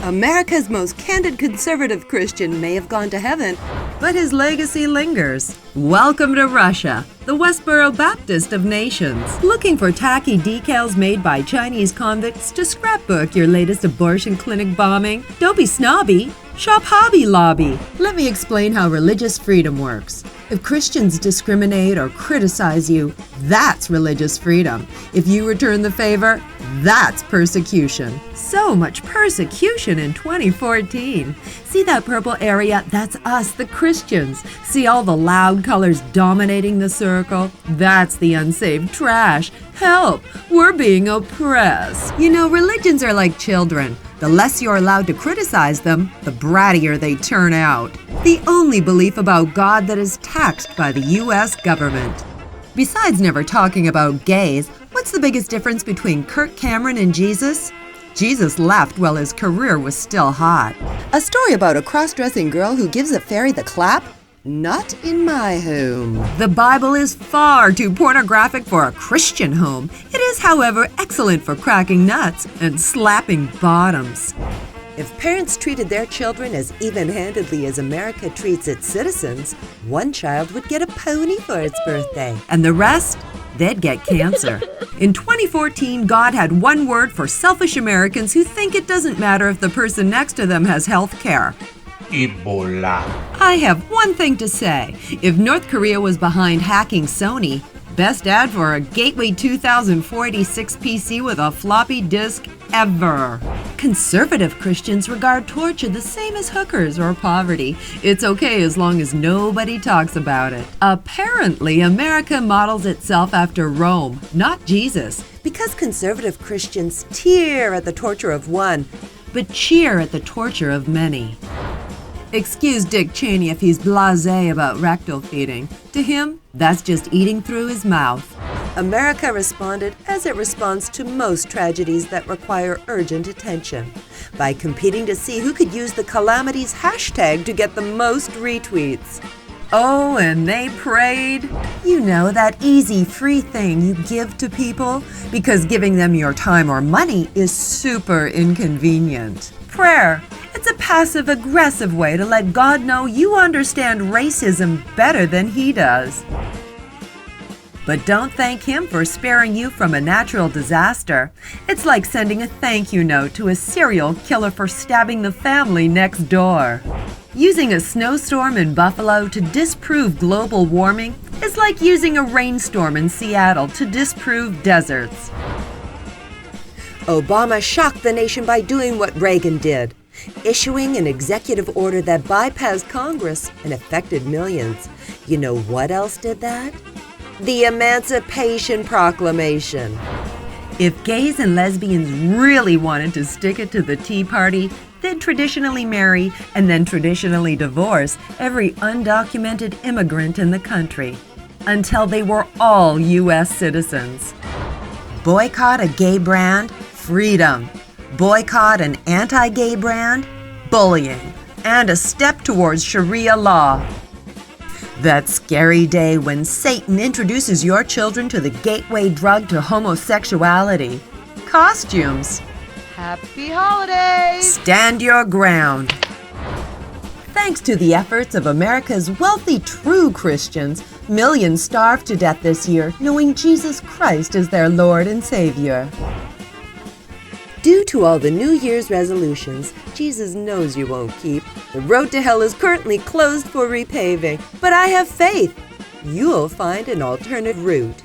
America's most candid conservative Christian may have gone to heaven, but his legacy lingers. Welcome to Russia, the Westboro Baptist of nations. Looking for tacky decals made by Chinese convicts to scrapbook your latest abortion clinic bombing? Don't be snobby. Shop Hobby Lobby. Let me explain how religious freedom works. If Christians discriminate or criticize you, that's religious freedom. If you return the favor, that's persecution. So much persecution in 2014. See that purple area? That's us, the Christians. See all the loud colors dominating the circle? That's the unsaved trash. Help! We're being oppressed. You know, religions are like children. The less you're allowed to criticize them, the brattier they turn out. The only belief about God that is taxed by the U.S. government. Besides never talking about gays, what's the biggest difference between Kirk Cameron and Jesus? Jesus left while his career was still hot. A story about a cross-dressing girl who gives a fairy the clap? Not in my home. The Bible is far too pornographic for a Christian home. It is, however, excellent for cracking nuts and slapping bottoms. If parents treated their children as even-handedly as America treats its citizens, one child would get a pony for its birthday, and the rest, they'd get cancer. In 2014, God had one word for selfish Americans who think it doesn't matter if the person next to them has health care. Ebola. I have one thing to say. If North Korea was behind hacking Sony, best ad for a Gateway 2046 PC with a floppy disk ever. Conservative Christians regard torture the same as hookers or poverty. It's okay as long as nobody talks about it. Apparently, America models itself after Rome, not Jesus, because conservative Christians tear at the torture of one, but cheer at the torture of many. Excuse Dick Cheney if he's blasé about rectal feeding. To him, that's just eating through his mouth. America responded as it responds to most tragedies that require urgent attention, by competing to see who could use the calamities hashtag to get the most retweets. Oh, and they prayed. You know, that easy, free thing you give to people because giving them your time or money is super inconvenient. Prayer. It's a passive-aggressive way to let God know you understand racism better than He does. But don't thank Him for sparing you from a natural disaster. It's like sending a thank you note to a serial killer for stabbing the family next door. Using a snowstorm in Buffalo to disprove global warming is like using a rainstorm in Seattle to disprove deserts. Obama shocked the nation by doing what Reagan did, issuing an executive order that bypassed Congress and affected millions. You know what else did that? The Emancipation Proclamation. If gays and lesbians really wanted to stick it to the Tea Party, they'd traditionally marry and then traditionally divorce every undocumented immigrant in the country until they were all U.S. citizens. Boycott a gay brand? Freedom. Boycott an anti-gay brand? Bullying. And a step towards Sharia law. That scary day when Satan introduces your children to the gateway drug to homosexuality. Costumes. Happy holidays! Stand your ground. Thanks to the efforts of America's wealthy true Christians, millions starved to death this year knowing Jesus Christ is their Lord and Savior. Due to all the New Year's resolutions, Jesus knows you won't keep. The road to hell is currently closed for repaving, but I have faith. You'll find an alternate route.